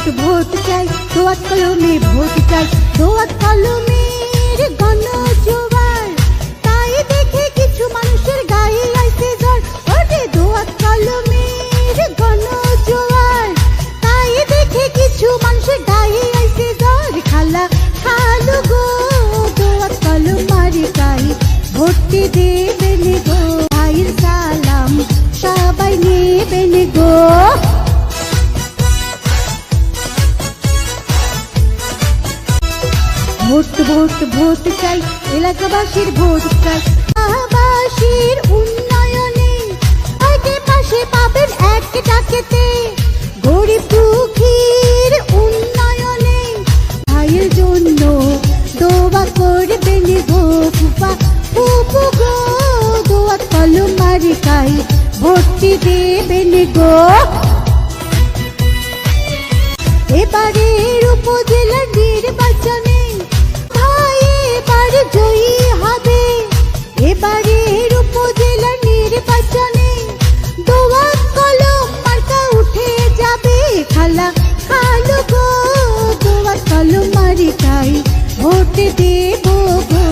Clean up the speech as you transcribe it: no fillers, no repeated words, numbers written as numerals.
Vote vote চাই, দোয়াত কলমে ভোট চাই, দোয়াত কলমের গণজোয়ার। তাই দেখে কিছু মানুষের গায়ে আইছে জ্বর, ওরে দোয়াত কলমের গণজোয়ার। তাই দেখে কিছু মানুষের গায়ে আইছে জ্বর। খালা খালু গো দোয়াত কলম মার্কায় ভোটটি দেবেন গো, ভাইয়ের সালাম সবাই নেবেন গো। ভোট ভোট ভোট চাই, এলাকাবাসীর ভোট চাই, আবাসীর উন্নয়নে আগে পাশে পাবেন এক ডাকেতে। গরিব দুঃখীর উন্নয়নে ভাইয়ের জন্য দোয়া করবেন গো ফুপা ফুপু গো, দোয়াত কলম মার্কায় ভোটটি দেবেন গো। এবারের উপজেলার নির্বাচনে ভাই এবার জয়ী হবে। এবারের উপজেলার নির্বাচনে দোয়াত কলম মার্কা উঠে যাবে। খালা খালু গো দোয়াত কলম মার্কায় ভোট দেব গো,